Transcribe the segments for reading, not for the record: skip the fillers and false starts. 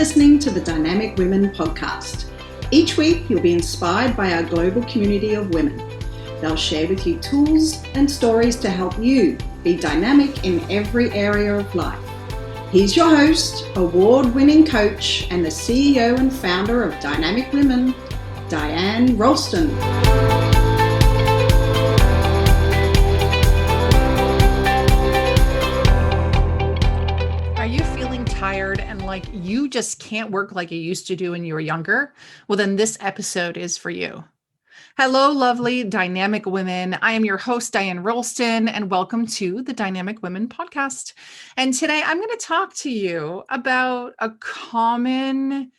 listening to the Dynamic Women podcast. Each week, you'll be inspired by our global community of women. They'll share with you tools and stories to help you be dynamic in every area of life. Here's your host, award-winning coach, and the CEO and founder of Dynamic Women, Diane Rolston. Are you feeling tired and like you just can't work like you used to do when you were younger? Well, then this episode is for you. Hello, lovely dynamic women. I am your host, Diane Rolston, and welcome to the Dynamic Women podcast. And today I'm going to talk to you about a common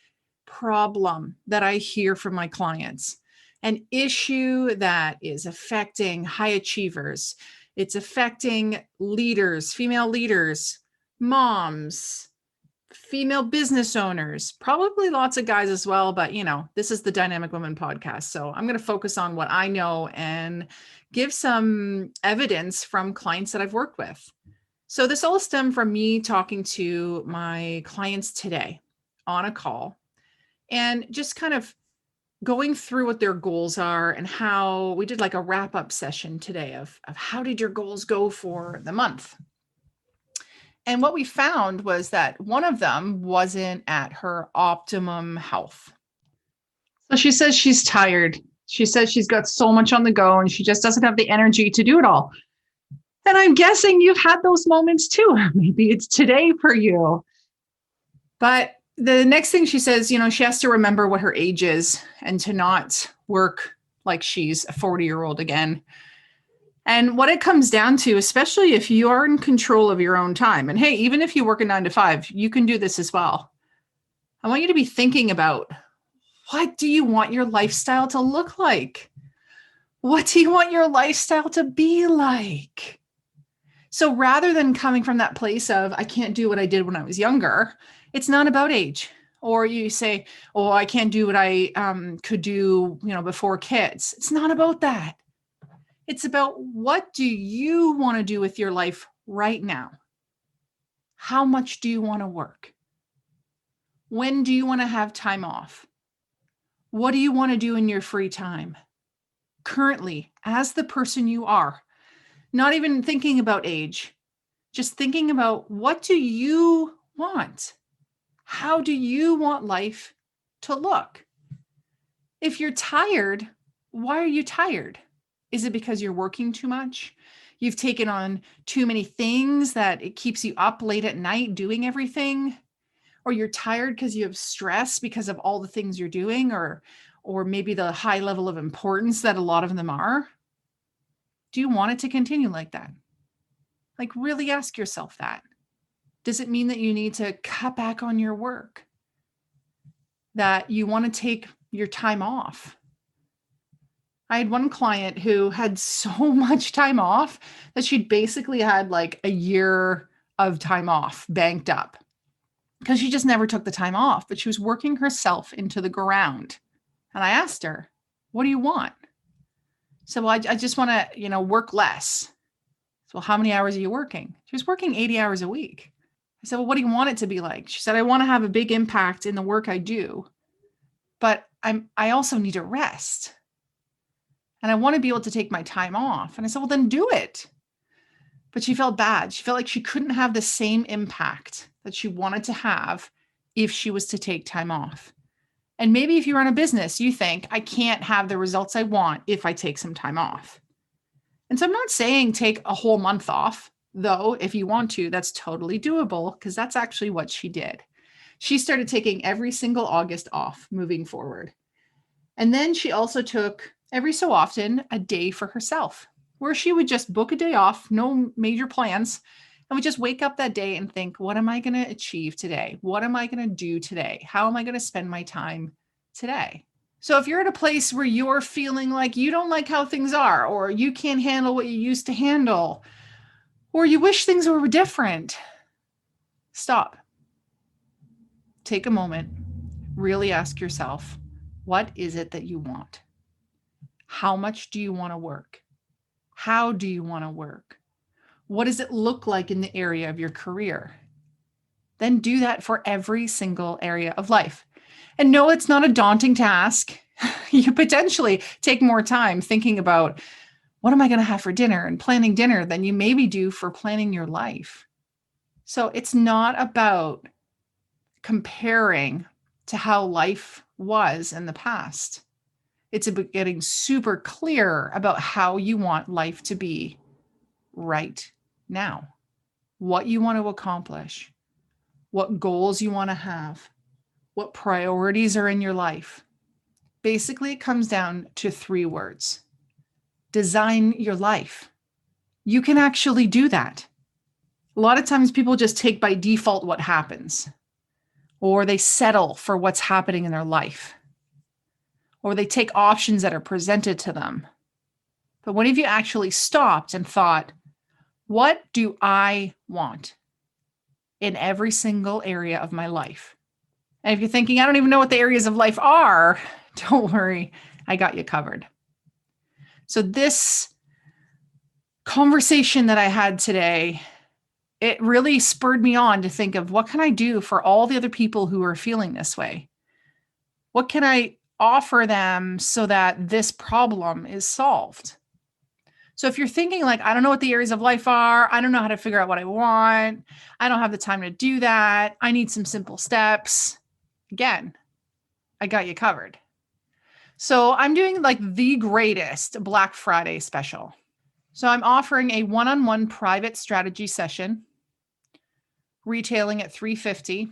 problem that I hear from my clients, an issue that is affecting high achievers. It's affecting leaders, female leaders, moms, female business owners, probably lots of guys as well. But, this is the Dynamic Women podcast. So I'm going to focus on what I know and give some evidence from clients that I've worked with. So this all stemmed from me talking to my clients today on a call and just kind of going through what their goals are and how we did like a wrap-up session today of how did your goals go for the month? And what we found was that one of them wasn't at her optimum health. So she says she's tired. She says she's got so much on the go and she just doesn't have the energy to do it all. And I'm guessing you've had those moments too. Maybe it's today for you. But the next thing she says, she has to remember what her age is and to not work like she's a 40-year-old again. And what it comes down to, especially if you are in control of your own time, and hey, even if you work a 9 to 5, you can do this as well. I want you to be thinking about, what do you want your lifestyle to look like? What do you want your lifestyle to be like? So rather than coming from that place of, I can't do what I did when I was younger, it's not about age. Or you say, oh, I can't do what I could do, before kids. It's not about that. It's about, what do you want to do with your life right now? How much do you want to work? When do you want to have time off? What do you want to do in your free time? Currently, as the person you are, not even thinking about age, just thinking about, what do you want? How do you want life to look? If you're tired, why are you tired? Is it because you're working too much? You've taken on too many things that it keeps you up late at night doing everything? Or you're tired because you have stress because of all the things you're doing, or maybe the high level of importance that a lot of them are? Do you want it to continue like that? Like, really ask yourself that. Does it mean that you need to cut back on your work? That you want to take your time off? I had one client who had so much time off that she'd basically had like a year of time off banked up because she just never took the time off, but she was working herself into the ground. And I asked her, what do you want? So, well, I just want to, work less. So, well, how many hours are you working? She was working 80 hours a week. I said, well, what do you want it to be like? She said, I want to have a big impact in the work I do, but I also need to rest. And I want to be able to take my time off. And I said, well, then do it. But she felt bad. She felt like she couldn't have the same impact that she wanted to have if she was to take time off. And maybe if you run a business, you think, I can't have the results I want if I take some time off. And so I'm not saying take a whole month off. Though, if you want to, that's totally doable, because that's actually what she did. She started taking every single August off moving forward. And then she also took every so often a day for herself, where she would just book a day off, no major plans, and would just wake up that day and think, what am I going to achieve today? What am I going to do today? How am I going to spend my time today? So if you're at a place where you're feeling like you don't like how things are, or you can't handle what you used to handle, or you wish things were different, stop. Take a moment. Really ask yourself, what is it that you want? How much do you want to work? How do you want to work? What does it look like in the area of your career? then do that for every single area of life. And no, it's not a daunting task. You potentially take more time thinking about what am I going to have for dinner and planning dinner than you maybe do for planning your life. So it's not about comparing to how life was in the past. It's about getting super clear about how you want life to be right now, what you want to accomplish, what goals you want to have, what priorities are in your life. Basically, it comes down to 3 words. Design your life. You can actually do that. A lot of times people just take by default what happens, or they settle for what's happening in their life, or they take options that are presented to them. But when have you actually stopped and thought, what do I want in every single area of my life? And if you're thinking, I don't even know what the areas of life are, don't worry, I got you covered. So this conversation that I had today, it really spurred me on to think of what can I do for all the other people who are feeling this way? What can I offer them so that this problem is solved? So if you're thinking like, I don't know what the areas of life are, I don't know how to figure out what I want, I don't have the time to do that, I need some simple steps. Again, I got you covered. So I'm doing like the greatest Black Friday special. So I'm offering a one-on-one private strategy session, retailing at $350,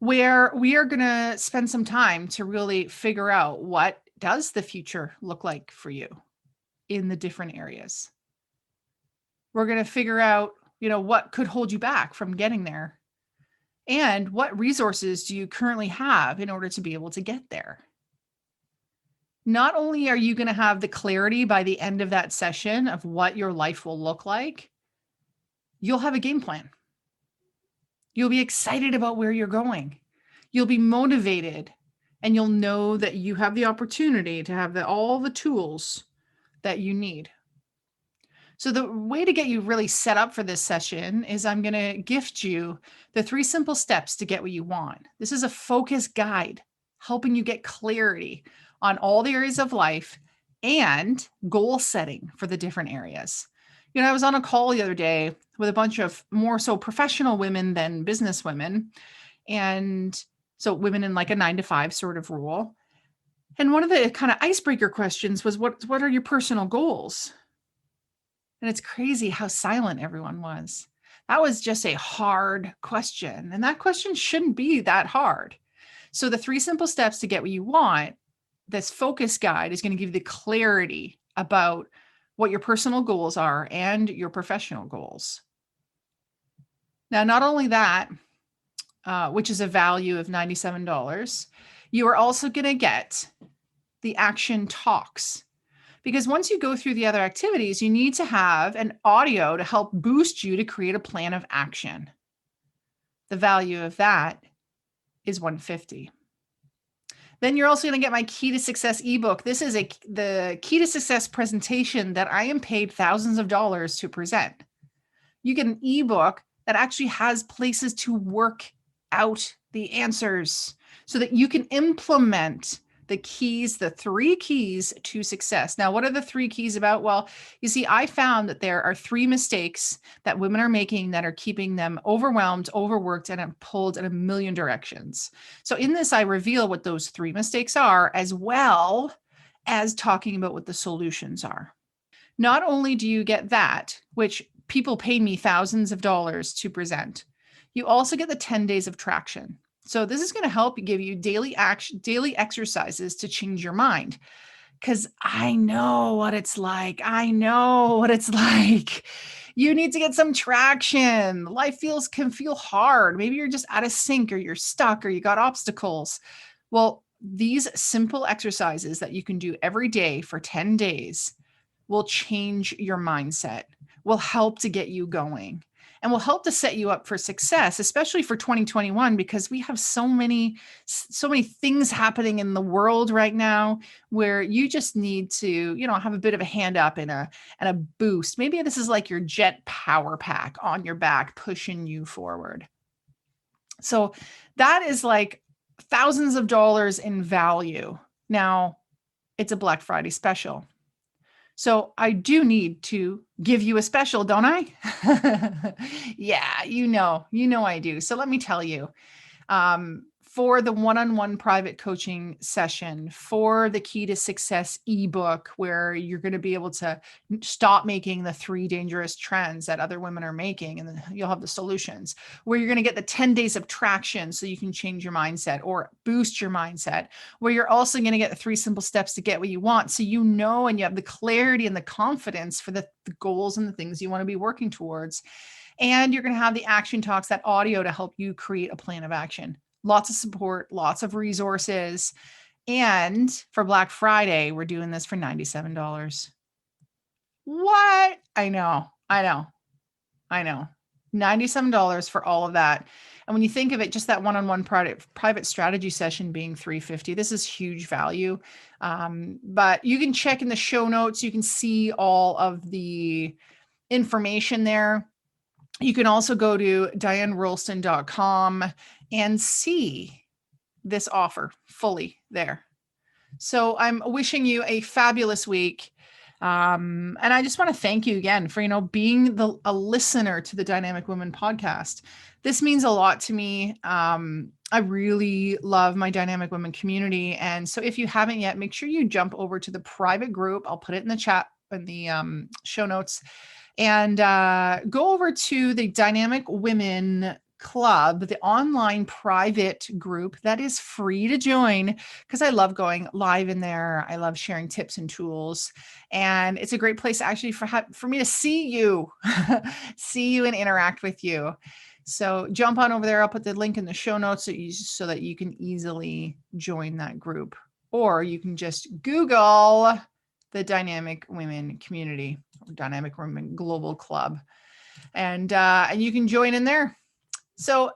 where we are going to spend some time to really figure out what does the future look like for you in the different areas. We're going to figure out, what could hold you back from getting there, and what resources do you currently have in order to be able to get there. Not only are you going to have the clarity by the end of that session of what your life will look like, you'll have a game plan. You'll be excited about where you're going. You'll be motivated, and you'll know that you have the opportunity to have all the tools that you need. So the way to get you really set up for this session is I'm going to gift you the 3 simple steps to get what you want. This is a focus guide helping you get clarity on all the areas of life and goal setting for the different areas. I was on a call the other day with a bunch of more so professional women than business women. And so women in like a 9-to-5 sort of role. And one of the kind of icebreaker questions was, what are your personal goals? And it's crazy how silent everyone was. That was just a hard question. And that question shouldn't be that hard. So the 3 simple steps to get what you want, this focus guide is going to give you the clarity about what your personal goals are and your professional goals. Now, not only that, which is a value of $97, you are also going to get the action talks. Because once you go through the other activities, you need to have an audio to help boost you to create a plan of action. The value of that is $150. Then you're also going to get my Key to Success ebook. This is the Key to Success presentation that I am paid thousands of dollars to present. You get an ebook that actually has places to work out the answers so that you can implement the keys, the 3 keys to success. Now, what are the 3 keys about? Well, you see, I found that there are 3 mistakes that women are making that are keeping them overwhelmed, overworked, and pulled in a million directions. So in this, I reveal what those 3 mistakes are, as well as talking about what the solutions are. Not only do you get that, which people pay me thousands of dollars to present, you also get the 10 days of traction. So this is going to help give you daily exercises to change your mind. Because I know what it's like. You need to get some traction. Life can feel hard. Maybe you're just out of sync, or you're stuck, or you got obstacles. Well, these simple exercises that you can do every day for 10 days will change your mindset, will help to get you going, and will help to set you up for success, especially for 2021, because we have so many things happening in the world right now where you just need to, have a bit of a hand up and a boost. Maybe this is like your jet power pack on your back, pushing you forward. So that is like thousands of dollars in value. Now, it's a Black Friday special. So I do need to give you a special, don't I? Yeah, you know I do. So let me tell you, for the one-on-one private coaching session, for the Key to Success ebook, where you're going to be able to stop making the 3 dangerous trends that other women are making, and then you'll have the solutions, where you're going to get the 10 days of traction so you can change your mindset or boost your mindset, where you're also going to get the 3 simple steps to get what you want. So you know, and you have the clarity and the confidence for the goals and the things you want to be working towards. And you're going to have the action talks, that audio to help you create a plan of action. Lots of support, lots of resources. And for Black Friday, we're doing this for $97. What? I know. $97 for all of that. And when you think of it, just that one-on-one private strategy session being $350, this is huge value. But you can check in the show notes. You can see all of the information there. You can also go to DianeRolston.com and see this offer fully there. So I'm wishing you a fabulous week. And I just want to thank you again for, being a listener to the Dynamic Women podcast. This means a lot to me. I really love my Dynamic Women community. And so if you haven't yet, make sure you jump over to the private group. I'll put it in the chat in the show notes. And go over to the Dynamic Women Club, the online private group that is free to join, because I love going live in there. I love sharing tips and tools. And it's a great place actually for me to see you, and interact with you. So jump on over there. I'll put the link in the show notes so that you can easily join that group. Or you can just Google the Dynamic Women Community, or Dynamic Women Global Club, and you can join in there. So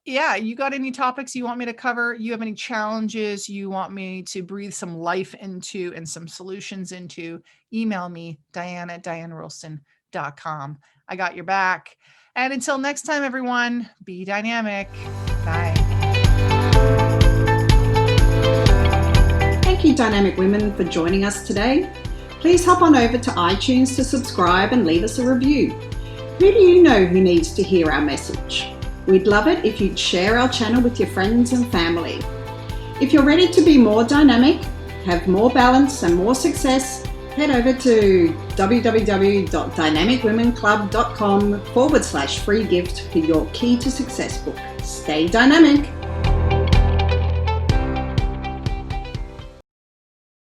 you got any topics you want me to cover? You have any challenges you want me to breathe some life into and some solutions into? Email me, Diane@DianeRolston.com. I got your back. And until next time, everyone, be dynamic. Bye. Thank you, Dynamic Women, for joining us today. Please hop on over to iTunes to subscribe and leave us a review. Who do you know who needs to hear our message? We'd love it if you'd share our channel with your friends and family. If you're ready to be more dynamic, have more balance and more success, head over to www.dynamicwomenclub.com/free gift for your Key to Success book. Stay dynamic.